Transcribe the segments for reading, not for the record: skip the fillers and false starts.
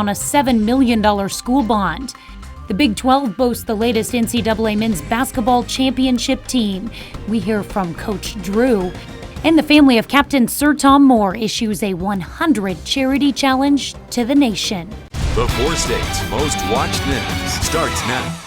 on a $7 million school bond. The Big 12 boasts the latest NCAA men's basketball championship team. We hear from Coach Drew. And the family of Captain Sir Tom Moore issues a 100 charity challenge to the nation. The 4 states' most watched news starts now.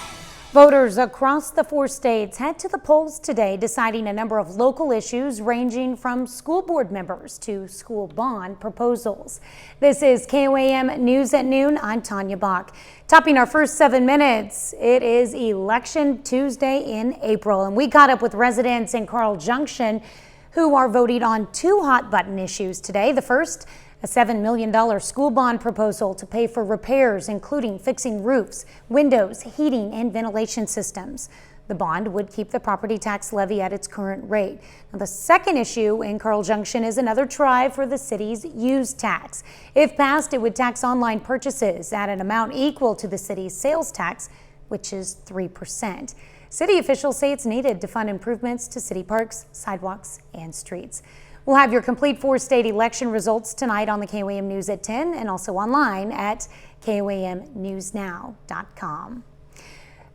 Voters across the 4 states head to the polls today, deciding a number of local issues ranging from school board members to school bond proposals. This is KOAM News at Noon. I'm Tanya Bach. Topping our first 7 minutes, it is Election Tuesday in April, and we caught up with residents in Carl Junction who are voting on 2 hot-button issues today. The first, a $7 million school bond proposal to pay for repairs, including fixing roofs, windows, heating, and ventilation systems. The bond would keep the property tax levy at its current rate. Now, the second issue in Carl Junction is another try for the city's use tax. If passed, it would tax online purchases at an amount equal to the city's sales tax, which is 3%. City officials say it's needed to fund improvements to city parks, sidewalks, and streets. We'll have your complete 4-state election results tonight on the KOAM News at 10 and also online at KOAMnewsnow.com.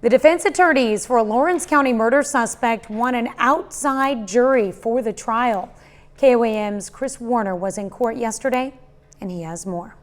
The defense attorneys for a Lawrence County murder suspect won an outside jury for the trial. KOAM's Chris Warner was in court yesterday, and he has more.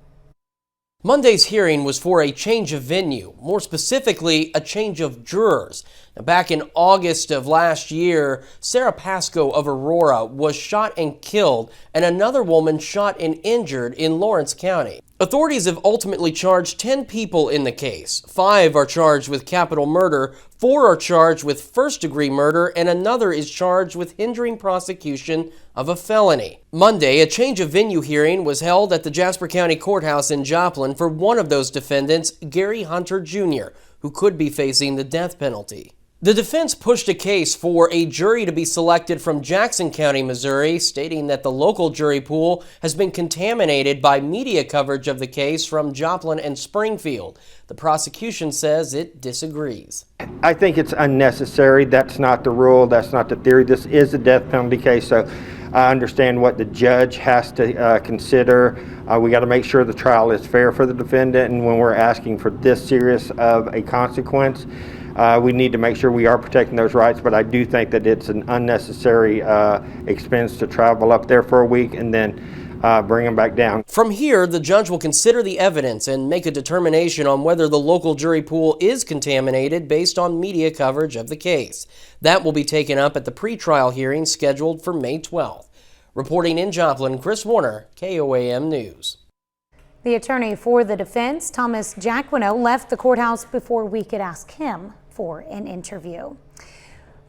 Monday's hearing was for a change of venue, more specifically, a change of jurors. Now, back in August of last year, Sarah Pasco of Aurora was shot and killed, and another woman shot and injured in Lawrence County. Authorities have ultimately charged 10 people in the case. 5 are charged with capital murder, 4 are charged with first-degree murder, and another is charged with hindering prosecution of a felony. Monday, a change of venue hearing was held at the Jasper County Courthouse in Joplin for one of those defendants, Gary Hunter Jr., who could be facing the death penalty. The defense pushed a case for a jury to be selected from Jackson County, Missouri, stating that the local jury pool has been contaminated by media coverage of the case from Joplin and Springfield. The prosecution says it disagrees. I think it's unnecessary. That's not the rule. That's not the theory. This is a death penalty case, so I understand what the judge has to consider. We got to make sure the trial is fair for the defendant, and when we're asking for this serious of a consequence, we need to make sure we are protecting those rights, but I do think that it's an unnecessary expense to travel up there for a week and then bring them back down. From here, the judge will consider the evidence and make a determination on whether the local jury pool is contaminated based on media coverage of the case. That will be taken up at the pretrial hearing scheduled for May 12th. Reporting in Joplin, Chris Warner, KOAM News. The attorney for the defense, Thomas Jacquino, left the courthouse before we could ask him for an interview.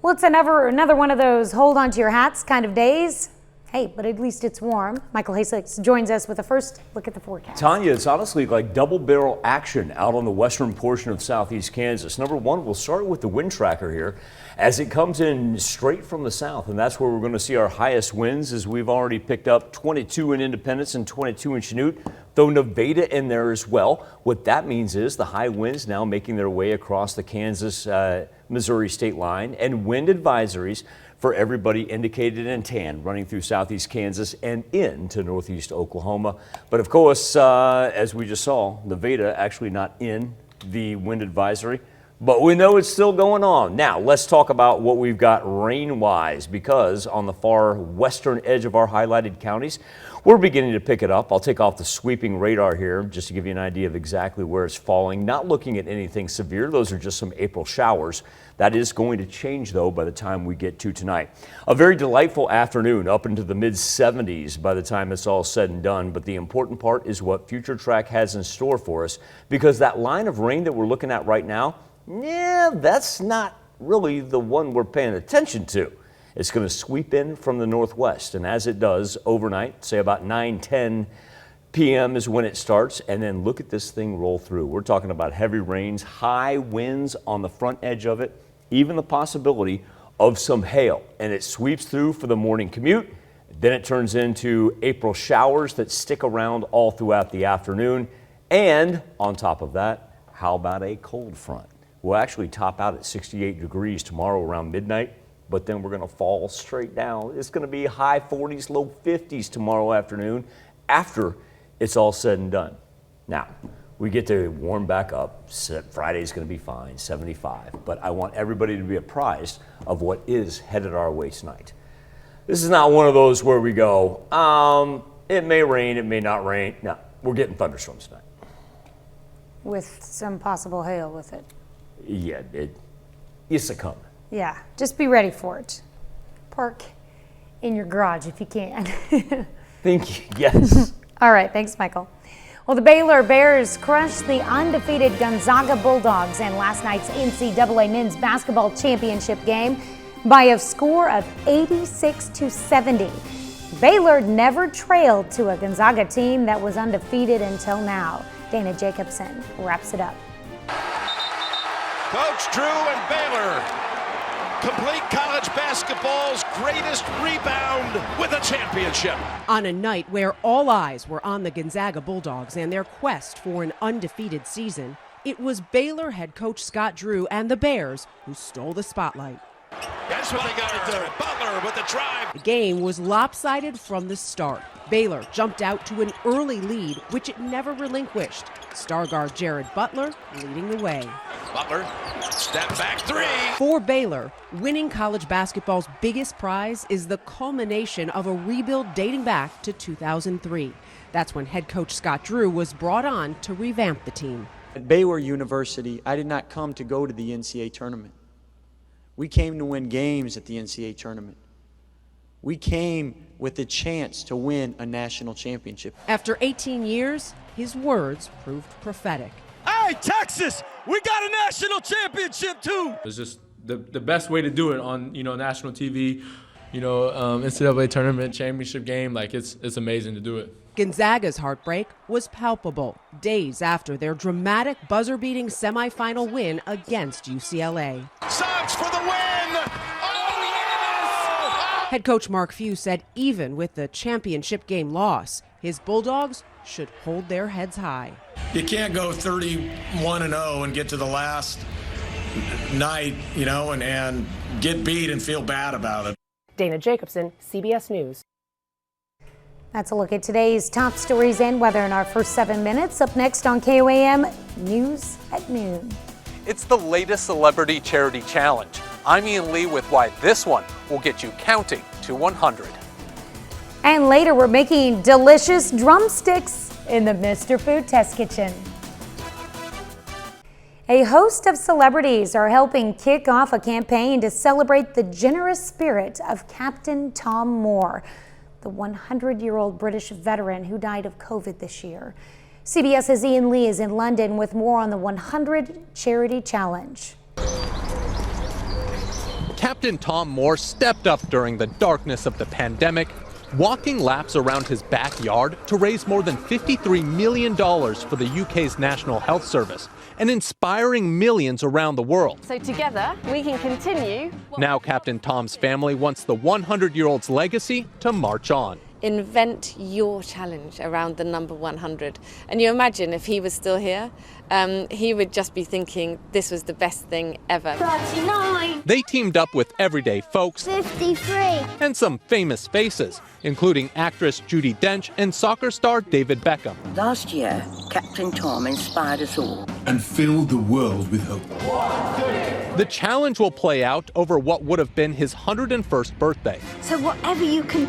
Well, it's another one of those hold on to your hats kind of days. Hey, but at least it's warm. Michael Hasek joins us with a first look at the forecast. Tanya, it's honestly like double barrel action out on the western portion of southeast Kansas. Number one, we'll start with the wind tracker here as it comes in straight from the south, and that's where we're going to see our highest winds, as we've already picked up 22 in Independence and 22 in Chanute. Throw Nevada in there as well. What that means is the high winds now making their way across the Kansas-Missouri state line, and wind advisories for everybody indicated in tan running through southeast Kansas and into northeast Oklahoma. But of course, as we just saw, Nevada actually not in the wind advisory, but we know it's still going on. Now, let's talk about what we've got rain-wise, because on the far western edge of our highlighted counties, we're beginning to pick it up. I'll take off the sweeping radar here just to give you an idea of exactly where it's falling. Not looking at anything severe. Those are just some April showers. That is going to change, though, by the time we get to tonight. A very delightful afternoon, up into the mid-70s by the time it's all said and done. But the important part is what Future Track has in store for us, because that line of rain that we're looking at right now, yeah, that's not really the one we're paying attention to. It's going to sweep in from the northwest, and as it does overnight, say about 9-10 p.m. is when it starts, and then look at this thing roll through. We're talking about heavy rains, high winds on the front edge of it, even the possibility of some hail, and it sweeps through for the morning commute. Then it turns into April showers that stick around all throughout the afternoon, and on top of that, how about a cold front? We'll actually top out at 68 degrees tomorrow around midnight, but then we're going to fall straight down. It's going to be high 40s, low 50s tomorrow afternoon after it's all said and done. Now, We get to warm back up. Friday's going to be fine, 75. But I want everybody to be apprised of what is headed our way tonight. This is not one of those where we go, it may rain, it may not rain. No, we're getting thunderstorms tonight. With some possible hail with it. Yeah, you succumb. Yeah, just be ready for it. Park in your garage if you can. Thank you, yes. All right, thanks, Michael. Well, the Baylor Bears crushed the undefeated Gonzaga Bulldogs in last night's NCAA men's basketball championship game by a score of 86-70. Baylor never trailed to a Gonzaga team that was undefeated until now. Dana Jacobson wraps it up. Coach Drew and Baylor complete college basketball's greatest rebound with a championship. On a night where all eyes were on the Gonzaga Bulldogs and their quest for an undefeated season, it was Baylor head coach Scott Drew and the Bears who stole the spotlight. That's what they got to do. Butler with the drive. The game was lopsided from the start. Baylor jumped out to an early lead, which it never relinquished. Star guard Jared Butler leading the way. Butler, step back three. For Baylor, winning college basketball's biggest prize is the culmination of a rebuild dating back to 2003. That's when head coach Scott Drew was brought on to revamp the team. At Baylor University, I did not come to go to the NCAA tournament. We came to win games at the NCAA tournament. We came with the chance to win a national championship. After 18 years, his words proved prophetic. Hey, Texas, we got a national championship too. It's just the best way to do it on national TV, NCAA tournament championship game. Like it's amazing to do it. Gonzaga's heartbreak was palpable days after their dramatic buzzer-beating semifinal win against UCLA. Sox for the win! Oh, yes! Head coach Mark Few said even with the championship game loss, his Bulldogs should hold their heads high. You can't go 31-0 and get to the last night, and get beat and feel bad about it. Dana Jacobson, CBS News. That's a look at today's top stories and weather in our first 7 minutes. Up next on KOAM News at Noon. It's the latest celebrity charity challenge. I'm Ian Lee with why this one will get you counting to 100. And later, we're making delicious drumsticks in the Mr. Food Test Kitchen. A host of celebrities are helping kick off a campaign to celebrate the generous spirit of Captain Tom Moore, the 100-year-old British veteran who died of COVID this year. CBS's Ian Lee is in London with more on the 100 Charity Challenge. Captain Tom Moore stepped up during the darkness of the pandemic, walking laps around his backyard to raise more than $53 million for the UK's National Health Service and inspiring millions around the world. So together we can continue. Now Captain Tom's family wants the 100-year-old's legacy to march on. Invent your challenge around the number 100. And you imagine if he was still here, he would just be thinking this was the best thing ever. 39. They teamed up with everyday folks 53. and some famous faces, including actress Judi Dench and soccer star David Beckham. Last year, Captain Tom inspired us all and filled the world with hope. The challenge will play out over what would have been his 101st birthday. So whatever you can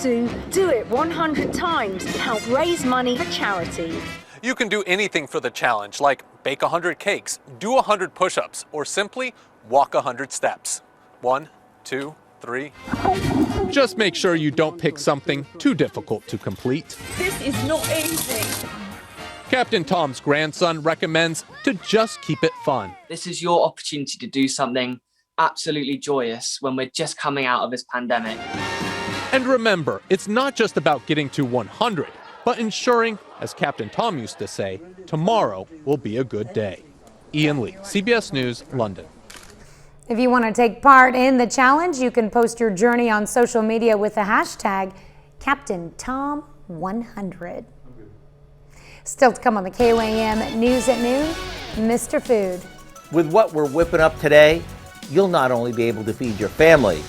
do it 100 times to help raise money for charity. You can do anything for the challenge, like bake 100 cakes, do 100 push-ups, or simply walk 100 steps. 1, 2, 3. Just make sure you don't pick something too difficult to complete. This is not easy. Captain Tom's grandson recommends to just keep it fun. This is your opportunity to do something absolutely joyous when we're just coming out of this pandemic. And remember, it's not just about getting to 100, but ensuring, as Captain Tom used to say, tomorrow will be a good day. Ian Lee, CBS News, London. If you want to take part in the challenge, you can post your journey on social media with the hashtag CaptainTom100. Still to come on the KOAM News at Noon, Mr. Food. With what we're whipping up today, you'll not only be able to feed your family,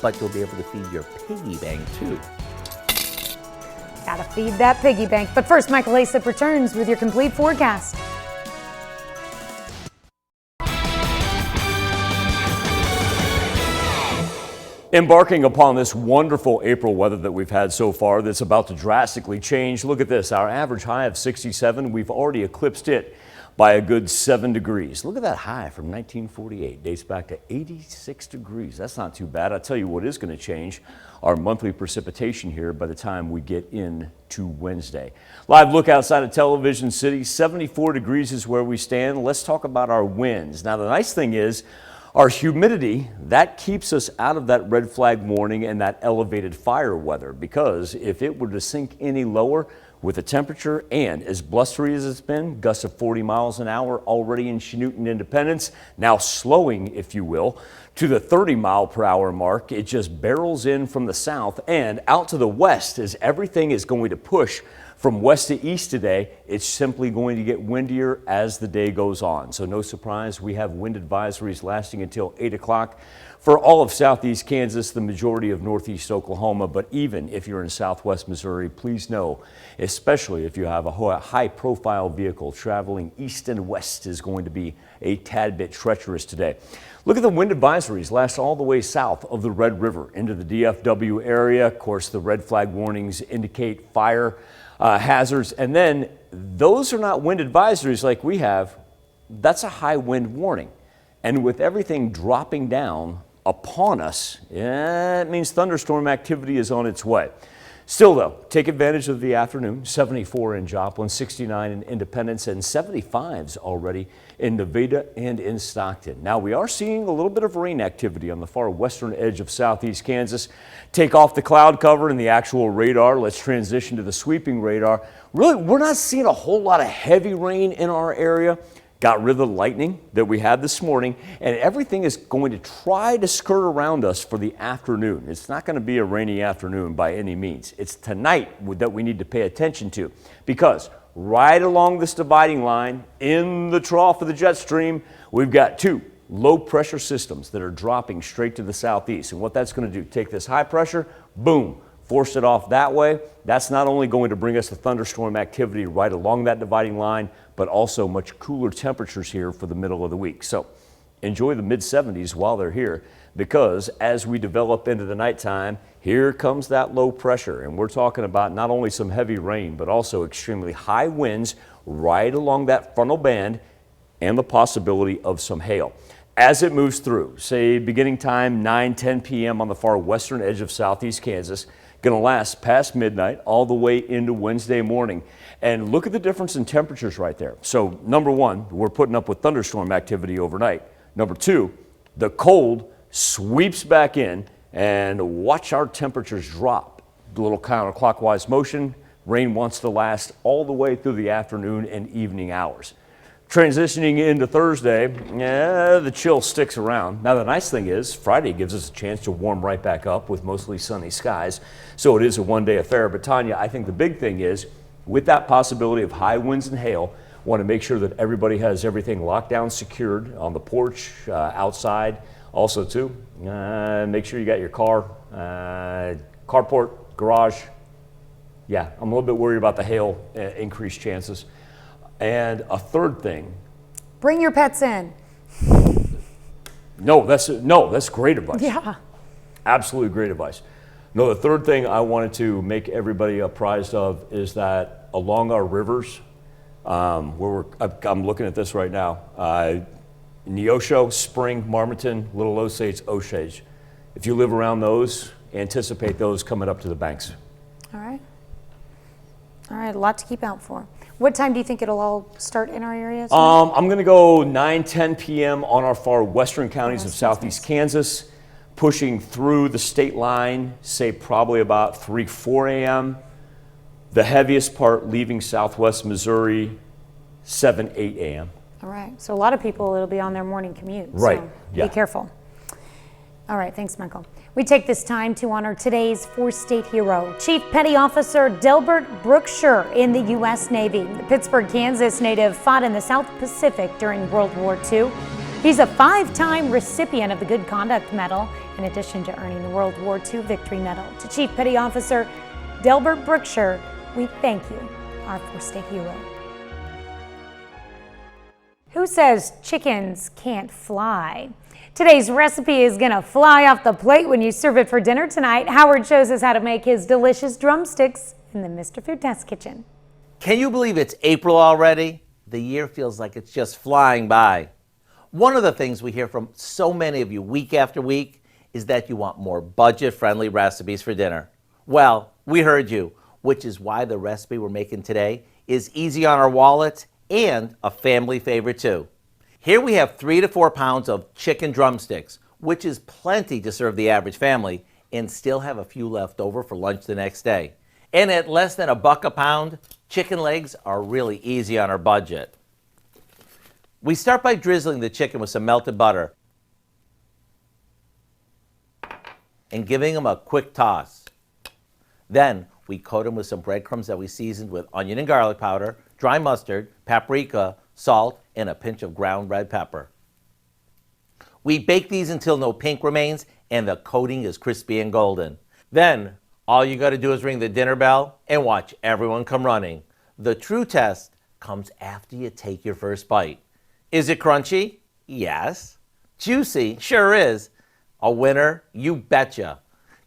but you'll be able to feed your piggy bank too. Gotta feed that piggy bank. But first, Michael Asip returns with your complete forecast. Embarking upon this wonderful April weather that we've had so far that's about to drastically change. Look at this, our average high of 67, we've already eclipsed it by a good 7 degrees. Look at that high from 1948, dates back to 86 degrees. That's not too bad. I'll tell you what is going to change, our monthly precipitation here by the time we get into Wednesday. Live look outside of Television City, 74 degrees is where we stand. Let's talk about our winds. Now the nice thing is, our humidity, that keeps us out of that red flag warning and that elevated fire weather, because if it were to sink any lower with the temperature and as blustery as it's been, gusts of 40 miles an hour already in Chanute and Independence, now slowing, if you will, to the 30 mile per hour mark. It just barrels in from the south and out to the west as everything is going to push from west to east today. It's simply going to get windier as the day goes on. So no surprise, we have wind advisories lasting until 8 o'clock for all of southeast Kansas, the majority of northeast Oklahoma. But even if you're in southwest Missouri, please know, especially if you have a high profile vehicle traveling east and west, is going to be a tad bit treacherous today. Look at the wind advisories last all the way south of the Red River into the DFW area. Of course, the red flag warnings indicate fire hazards, and then those are not wind advisories like we have. That's a high wind warning, and with everything dropping down upon us, it means thunderstorm activity is on its way. Still though, take advantage of the afternoon. 74 in Joplin, 69 in Independence, and 75s already in Nevada and in Stockton. Now we are seeing a little bit of rain activity on the far western edge of southeast Kansas. Take off the cloud cover and the actual radar. Let's transition to the sweeping radar. Really, we're not seeing a whole lot of heavy rain in our area. Got rid of the lightning that we had this morning, and everything is going to try to skirt around us for the afternoon. It's not going to be a rainy afternoon by any means. It's tonight that we need to pay attention to, because right along this dividing line in the trough of the jet stream, we've got two low pressure systems that are dropping straight to the southeast. And what that's going to do, take this high pressure, boom, force it off that way. That's not only going to bring us the thunderstorm activity right along that dividing line, but also much cooler temperatures here for the middle of the week. So enjoy the mid-70s while they're here, because as we develop into the nighttime, here comes that low pressure. And we're talking about not only some heavy rain, but also extremely high winds right along that frontal band and the possibility of some hail. As it moves through, say beginning time 9-10 p.m. on the far western edge of southeast Kansas, going to last past midnight all the way into Wednesday morning. And look at the difference in temperatures right there. So number one, we're putting up with thunderstorm activity overnight. Number two, the cold sweeps back in, and watch our temperatures drop. A little counterclockwise motion. Rain wants to last all the way through the afternoon and evening hours. Transitioning into Thursday, the chill sticks around. Now the nice thing is Friday gives us a chance to warm right back up with mostly sunny skies. So it is a one-day affair. But Tanya, I think the big thing is, with that possibility of high winds and hail, want to make sure that everybody has everything locked down, secured on the porch, outside. Also too, make sure you got your car, carport, garage. Yeah, I'm a little bit worried about the hail increased chances. And a third thing. Bring your pets in. No, that's great advice. Yeah. Absolutely great advice. No, the third thing I wanted to make everybody apprised of is that along our rivers, I'm looking at this right now, Neosho, Spring, Marmaton, Little Osage, Osage. If you live around those, anticipate those coming up to the banks. All right. All right, a lot to keep out for. What time do you think it'll all start in our areas? I'm going to go 9-10 p.m. on our far western counties of southeast Kansas, pushing through the state line, say probably about 3-4 a.m. The heaviest part leaving southwest Missouri, 7-8 a.m. All right, so a lot of people, it'll be on their morning commute. Right, So yeah. Be careful. All right, thanks, Michael. We take this time to honor today's four-state hero, Chief Petty Officer Delbert Brookshire in the U.S. Navy. The Pittsburgh, Kansas native fought in the South Pacific during World War II. He's a 5-time recipient of the Good Conduct Medal, in addition to earning the World War II Victory Medal. To Chief Petty Officer Delbert Brookshire, we thank you, our four-state hero. Who Who says chickens can't fly? Today's recipe is gonna fly off the plate when you serve it for dinner tonight. Howard shows us how to make his delicious drumsticks in the Mr. Food Test Kitchen. Can you believe it's April already? The year feels like it's just flying by. One of the things we hear from so many of you week after week is that you want more budget-friendly recipes for dinner. Well, we heard you, which is why the recipe we're making today is easy on our wallets and a family favorite too. Here we have 3 to 4 pounds of chicken drumsticks, which is plenty to serve the average family and still have a few left over for lunch the next day. And at less than $1 a pound, chicken legs are really easy on our budget. We start by drizzling the chicken with some melted butter and giving them a quick toss. Then we coat them with some breadcrumbs that we seasoned with onion and garlic powder, dry mustard, paprika, salt, and a pinch of ground red pepper. We bake these until no pink remains and the coating is crispy and golden. Then all you got to do is ring the dinner bell and watch everyone come running. The true test comes after you take your first bite. Is it crunchy? Yes. Juicy? Sure is. A winner? You betcha.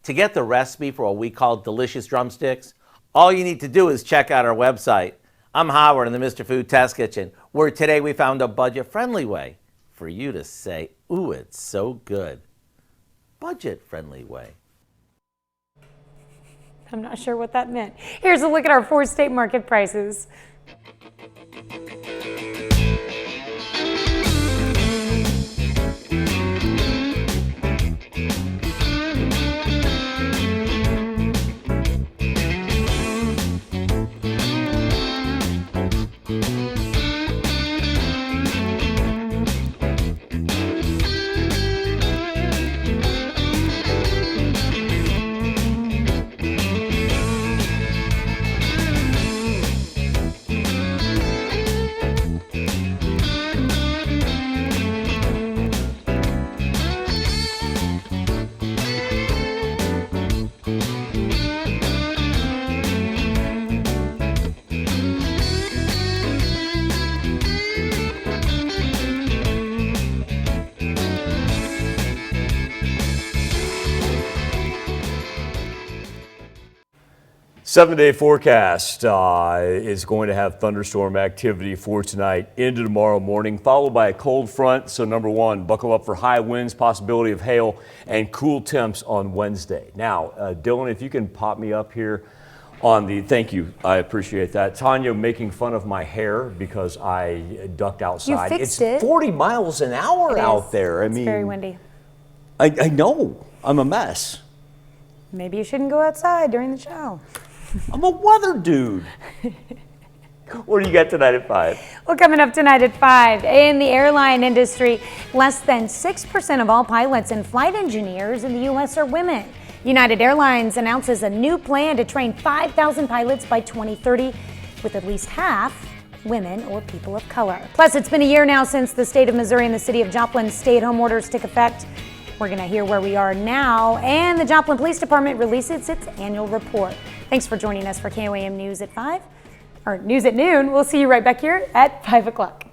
To get the recipe for what we call delicious drumsticks, all you need to do is check out our website. I'm Howard in the Mr. Food Test Kitchen, where today we found a budget-friendly way for you to say, ooh, it's so good. Budget-friendly way. I'm not sure what that meant. Here's a look at our 4 state market prices. Seven-day forecast is going to have thunderstorm activity for tonight into tomorrow morning, followed by a cold front. So number one, buckle up for high winds, possibility of hail, and cool temps on Wednesday. Now, Dylan, if you can pop me up here on the, thank you, I appreciate that. Tanya making fun of my hair because I ducked outside. You fixed it. 40 miles an hour out there. I mean, it's very windy. I know, I'm a mess. Maybe you shouldn't go outside during the show. I'm a weather dude. What do you got tonight at 5? Well, coming up tonight at 5, in the airline industry, less than 6% of all pilots and flight engineers in the U.S. are women. United Airlines announces a new plan to train 5,000 pilots by 2030, with at least half women or people of color. Plus, it's been a year now since the state of Missouri and the city of Joplin stay-at-home orders took effect. We're going to hear where we are now, and the Joplin Police Department releases its annual report. Thanks for joining us for KOAM News at 5, or News at Noon. We'll see you right back here at 5 o'clock.